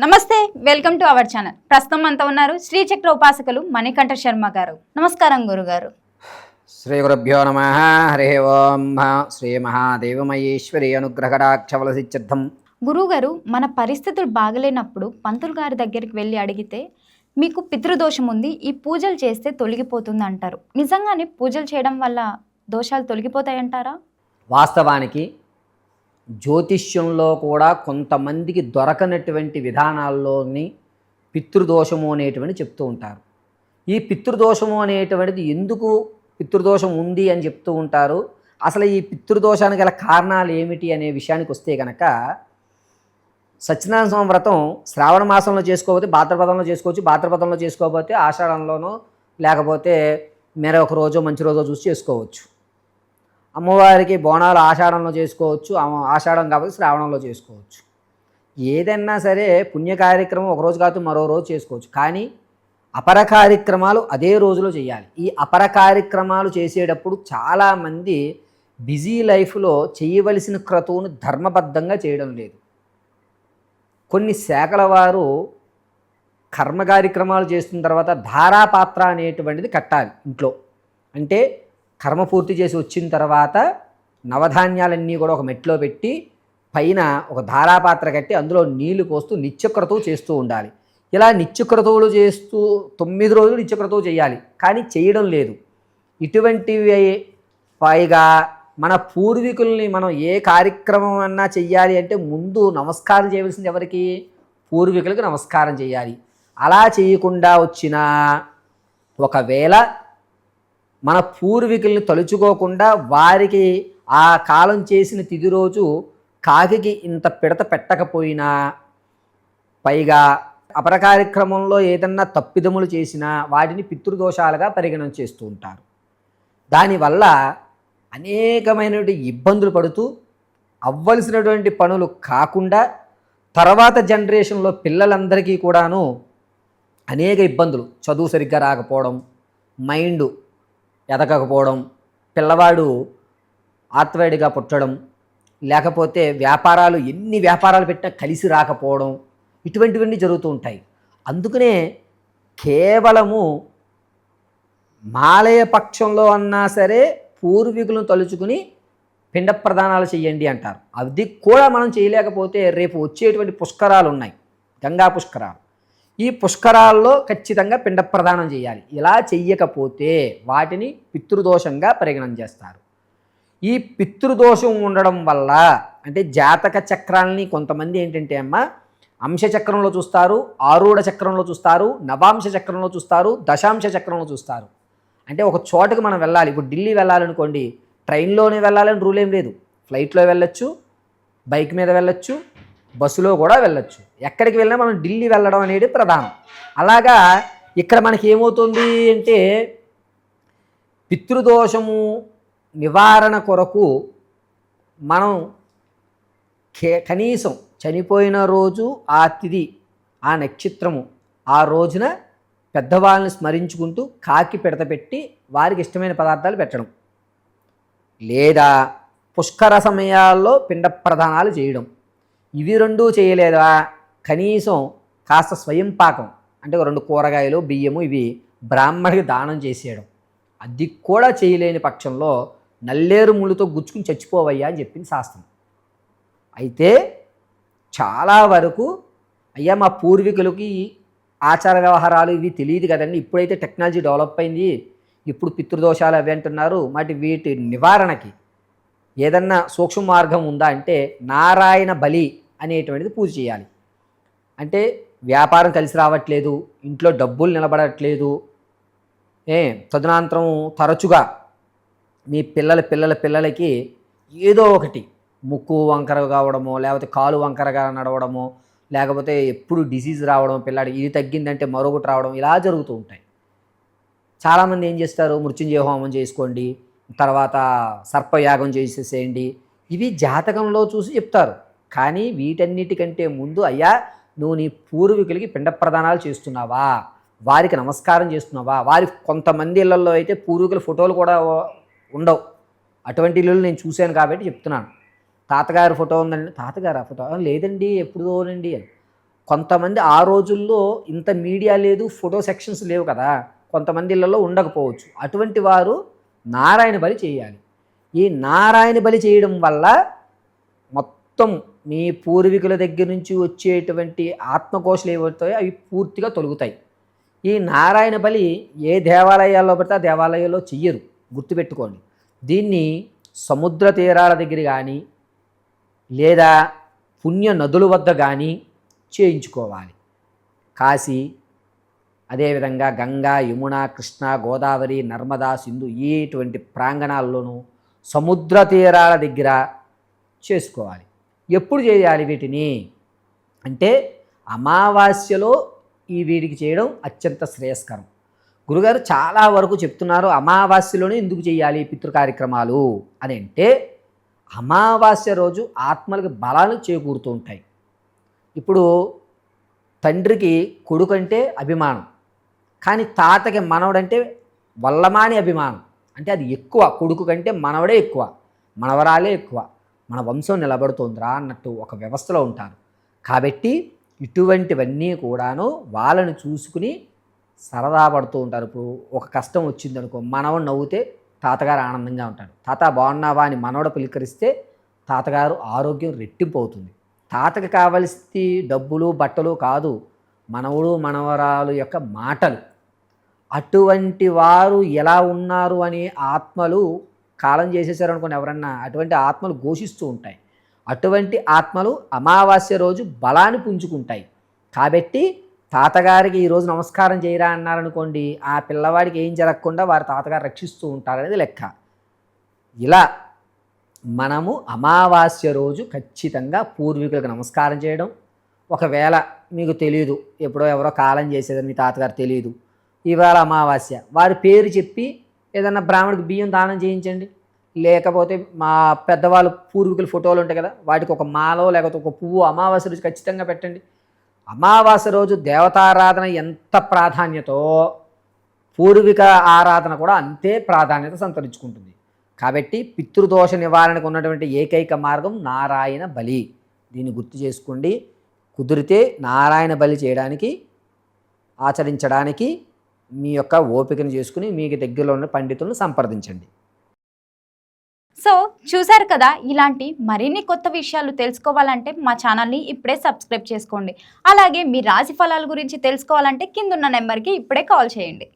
నమస్తే, welcome to our channel. ప్రస్తుతం అంతా ఉన్నారు శ్రీచక్ర ఉపాసకులు మణికంఠ శర్మ గారు. నమస్కారం గురుగారు. శ్రీ గురుభ్యో నమ. హరి ఓం. శ్రీ మహాదేవమయేశ్వరి అనుగ్రహడాక్షవలసిద్ధం. గురుగారు, మన పరిస్థితులు బాగలేనప్పుడు పంతులు గారి దగ్గరికి వెళ్ళి అడిగితే మీకు పితృదోషం ఉంది, ఈ పూజలు చేస్తే తొలగిపోతుంది అంటారు. నిజంగానే పూజలు చేయడం వల్ల దోషాలు తొలగిపోతాయంటారా? వాస్తవానికి జ్యోతిష్యంలో కూడా కొంతమందికి దొరకనటువంటి విధానాల్లోని పితృదోషము అనేటువంటి చెప్తూ ఉంటారు. ఈ పితృదోషము అనేటువంటిది ఎందుకు పితృదోషం ఉంది అని చెప్తూ ఉంటారు. అసలు ఈ పితృదోషానికి గల కారణాలు ఏమిటి అనే విషయానికి వస్తే కనుక, సత్యనారాయణ స్వామి వ్రతం శ్రావణ మాసంలో చేసుకోకపోతే భాద్రపదంలో చేసుకోవచ్చు, భాద్రపదంలో చేసుకోకపోతే ఆషాఢంలోనో లేకపోతే ఒక రోజు మంచి రోజు చూసి చేసుకోవచ్చు. అమ్మవారికి బోనాలు ఆషాఢంలో చేసుకోవచ్చు, ఆషాఢం కాబట్టి శ్రావణంలో చేసుకోవచ్చు. ఏదైనా సరే పుణ్య కార్యక్రమం ఒకరోజు కాదు మరో రోజు చేసుకోవచ్చు, కానీ అపర కార్యక్రమాలు అదే రోజులో చేయాలి. ఈ అపర కార్యక్రమాలు చేసేటప్పుడు చాలామంది బిజీ లైఫ్లో చేయవలసిన క్రతువును ధర్మబద్ధంగా చేయడం లేదు. కొన్ని శాఖల వారు కర్మ కార్యక్రమాలు చేస్తున్న తర్వాత ధారాపాత్ర అనేటువంటిది కట్టాలి ఇంట్లో. అంటే కర్మ పూర్తి చేసి వచ్చిన తర్వాత నవధాన్యాలన్నీ కూడా ఒక మెట్లో పెట్టి పైన ఒక ధారాపాత్ర కట్టి అందులో నీళ్లు పోస్తూ నిత్యక్రతువు చేస్తూ ఉండాలి. ఇలా నిత్యక్రతువులు చేస్తూ 9 రోజులు నిత్యక్రతువు చేయాలి, కానీ చేయడం లేదు. ఇటువంటివి పైగా మన పూర్వీకుల్ని మనం ఏ కార్యక్రమం అన్నా చెయ్యాలి అంటే ముందు నమస్కారం చేయవలసింది ఎవరికి? పూర్వీకులకు నమస్కారం చేయాలి. అలా చేయకుండా వచ్చిన ఒకవేళ మన పూర్వీకుల్ని తలుచుకోకుండా వారికి ఆ కాలం చేసిన తిథి రోజు కాకికి ఇంత పిడత పెట్టకపోయినా, పైగా అపర కార్యక్రమంలో ఏదన్నా తప్పిదములు చేసినా వాటిని పితృదోషాలుగా పరిగణన చేస్తూ ఉంటారు. దానివల్ల అనేకమైనటువంటి ఇబ్బందులు పడుతూ అవ్వలసినటువంటి పనులు కాకుండా తర్వాత జనరేషన్లో పిల్లలందరికీ కూడాను అనేక ఇబ్బందులు, చదువు సరిగ్గా రాకపోవడం, మైండ్ ఎదగకపోవడం, పిల్లవాడు ఆత్వాయిడిగా పుట్టడం, లేకపోతే వ్యాపారాలు ఎన్ని వ్యాపారాలు పెట్టినా కలిసి రాకపోవడం, ఇటువంటివన్నీ జరుగుతూ ఉంటాయి. అందుకనే కేవలము మాలయ పక్షంలో అన్నా సరే పూర్వీకులను తలుచుకుని పిండ ప్రదానాలు చేయండి అంటారు. అది కూడా మనం చేయలేకపోతే రేపు వచ్చేటువంటి పుష్కరాలు ఉన్నాయి, గంగా పుష్కరాలు. ఈ పుష్కరాల్లో ఖచ్చితంగా పిండ ప్రదానం చేయాలి. ఇలా చెయ్యకపోతే వాటిని పితృదోషంగా పరిగణన చేస్తారు. ఈ పితృదోషం ఉండడం వల్ల అంటే జాతక చక్రాలని కొంతమంది ఏంటంటే అంశచక్రంలో చూస్తారు, ఆరూఢ చక్రంలో చూస్తారు, నవాంశ చక్రంలో చూస్తారు, దశాంశ చక్రంలో చూస్తారు. అంటే ఒక చోటకి మనం వెళ్ళాలి. ఇప్పుడు ఢిల్లీ వెళ్ళాలనుకోండి, ట్రైన్లోనే వెళ్ళాలని రూల్ ఏం లేదు. ఫ్లైట్లో వెళ్ళొచ్చు, బైక్ మీద వెళ్ళొచ్చు, బస్సులో కూడా వెళ్ళొచ్చు. ఎక్కడికి వెళ్ళినా మనం ఢిల్లీ వెళ్ళడం అనేది ప్రధానం. అలాగా ఇక్కడ మనకి ఏమవుతుంది అంటే పితృదోషము నివారణ కొరకు మనం కనీసం చనిపోయిన రోజు ఆ తిథి ఆ నక్షత్రము ఆ రోజున పెద్దవాళ్ళని స్మరించుకుంటూ కాకి పిడత పెట్టి వారికి ఇష్టమైన పదార్థాలు పెట్టడం, లేదా పుష్కర సమయాల్లో పిండ ప్రదానాలు చేయడం. ఇవి రెండూ చేయలేదా కనీసం కాస్త స్వయం పాకం అంటే 2 కూరగాయలు, బియ్యము ఇవి బ్రాహ్మడికి దానం చేసేయడం. అది కూడా చేయలేని పక్షంలో నల్లేరు ముళ్ళుతో గుచ్చుకుని చచ్చిపోవయ్యా అని చెప్పింది శాస్త్రం. అయితే చాలా వరకు అయ్యా మా పూర్వీకులకి ఆచార వ్యవహారాలు ఇవి తెలియదు కదండి, ఇప్పుడైతే టెక్నాలజీ డెవలప్ అయింది, ఇప్పుడు పితృదోషాలు అవి అంటున్నారు, వీటి నివారణకి ఏదన్నా సూక్ష్మ మార్గం ఉందా అంటే నారాయణ బలి అనేటువంటిది పూజ చేయాలి. అంటే వ్యాపారం కలిసి రావట్లేదు, ఇంట్లో డబ్బులు నిలబడట్లేదు, తదనంతరం తరచుగా మీ పిల్లలకి ఏదో ఒకటి ముక్కు వంకర కావడమో, లేకపోతే కాలు వంకరగా నడవడమో, లేకపోతే ఎప్పుడు డిసీజ్ రావడం, పిల్లాడికి ఇది తగ్గిందంటే మరొకటి రావడం, ఇలా జరుగుతూ ఉంటాయి. చాలామంది ఏం చేస్తారు, మృత్యుంజయ హోమం చేసుకోండి, తర్వాత సర్పయాగం చేసేసేయండి, ఇవి జాతకంలో చూసి చెప్తారు. కానీ వీటన్నిటికంటే ముందు అయ్యా నువ్వు నీ పూర్వీకులకి పిండ ప్రదానాలు చేస్తున్నావా, వారికి నమస్కారం చేస్తున్నావా? వారి కొంతమంది ఇళ్లలో అయితే పూర్వీకుల ఫోటోలు కూడా ఉండవు. అటువంటి ఇళ్ళు నేను చూశాను కాబట్టి చెప్తున్నాను. తాతగారి ఫోటో ఉందండి, తాతగారు ఆ ఫోటో లేదండి ఎప్పుడుదోనండి అని. కొంతమంది ఆ రోజుల్లో ఇంత మీడియా లేదు, ఫోటో సెక్షన్స్ లేవు కదా, కొంతమంది ఇళ్లలో ఉండకపోవచ్చు. అటువంటి వారు నారాయణ బలి చేయాలి. ఈ నారాయణ బలి చేయడం వల్ల మొత్తం మీ పూర్వీకుల దగ్గర నుంచి వచ్చేటువంటి ఆత్మకోశలు ఏవవుతాయో అవి పూర్తిగా తొలుగుతాయి. ఈ నారాయణ బలి ఏ దేవాలయాల్లో పడితే ఆ దేవాలయాల్లో చెయ్యరు, గుర్తుపెట్టుకోండి. దీన్ని సముద్ర తీరాల దగ్గర కానీ లేదా పుణ్య నదుల వద్ద కానీ చేయించుకోవాలి. కాశీ, అదేవిధంగా గంగా, యమున, కృష్ణ, గోదావరి, నర్మదా, సింధు ఇటువంటి ప్రాంగణాల్లోనూ సముద్ర తీరాల దగ్గర చేసుకోవాలి. ఎప్పుడు చేయాలి వీటిని అంటే అమావాస్యలో వీటికి చేయడం అత్యంత శ్రేయస్కరం. గురుగారు చాలా వరకు చెప్తున్నారు అమావాస్యలోనే ఎందుకు చేయాలి పితృ కార్యక్రమాలు అని అంటే, అమావాస్య రోజు ఆత్మలకు బలాలు చేకూరుతూ ఉంటాయి. ఇప్పుడు తండ్రికి కొడుకంటే అభిమానం, కానీ తాతకి మనవడంటే వల్లమాని అభిమానం. అంటే అది ఎక్కువ, కొడుకు కంటే మనవడే ఎక్కువ, మనవరాలే ఎక్కువ, మన వంశం నిలబడుతుందిరా అన్నట్టు ఒక వ్యవస్థలో ఉంటారు. కాబట్టి ఇటువంటివన్నీ కూడాను వాళ్ళని చూసుకుని సరదా పడుతూ ఉంటారు. ఇప్పుడు ఒక కష్టం వచ్చిందనుకో, మనవడు నవ్వుతే తాతగారు ఆనందంగా ఉంటాడు. తాత బాగున్నావా అని మనవడు పిలికరిస్తే తాతగారు ఆరోగ్యం రెట్టింపు అవుతుంది. తాతకి కావలసి డబ్బులు బట్టలు కాదు, మనవడు మనవరాలు యొక్క మాటలు. అటువంటి వారు ఎలా ఉన్నారు అని ఆత్మలు కాలం చేసేసారు అనుకోండి ఎవరన్నా, అటువంటి ఆత్మలు ఘోషిస్తూ ఉంటాయి. అటువంటి ఆత్మలు అమావాస్య రోజు బలాన్ని పుంజుకుంటాయి. కాబట్టి తాతగారికి ఈరోజు నమస్కారం చేయరా అన్నారనుకోండి, ఆ పిల్లవాడికి ఏం జరగకుండా వారి తాతగారు రక్షిస్తూ ఉంటారనేది లెక్క. ఇలా మనము అమావాస్య రోజు ఖచ్చితంగా పూర్వీకులకు నమస్కారం చేయడం. ఒకవేళ మీకు తెలియదు, ఎప్పుడో ఎవరో కాలం చేసేదని మీ తాతగారు తెలియదు, ఇవాళ అమావాస్య, వారి పేరు చెప్పి ఏదన్నా బ్రాహ్మడికి బియ్యం దానం చేయించండి. లేకపోతే మా పెద్దవాళ్ళు పూర్వీకుల ఫోటోలు ఉంటాయి కదా, వాటికి ఒక మాలో లేకపోతే ఒక పువ్వు అమావాస్య రోజు ఖచ్చితంగా పెట్టండి. అమావాస్య రోజు దేవతారాధన ఎంత ప్రాధాన్యతో పూర్వీక ఆరాధన కూడా అంతే ప్రాధాన్యత సంతరించుకుంటుంది. కాబట్టి పితృదోష నివారణకు ఉన్నటువంటి ఏకైక మార్గం నారాయణ బలి. దీన్ని గుర్తు చేసుకోండి. కుదిరితే నారాయణ బలి చేయడానికి, ఆచరించడానికి మీ యొక్క ఓపికను చేసుకుని మీకు దగ్గరలో ఉన్న పండితులను సంప్రదించండి. సో చూసారు కదా, ఇలాంటి మరిన్ని కొత్త విషయాలు తెలుసుకోవాలంటే మా ఛానల్ని ఇప్పుడే సబ్స్క్రైబ్ చేసుకోండి. అలాగే మీ రాశి ఫలాల గురించి తెలుసుకోవాలంటే కిందున్న నెంబర్కి ఇప్పుడే కాల్ చేయండి.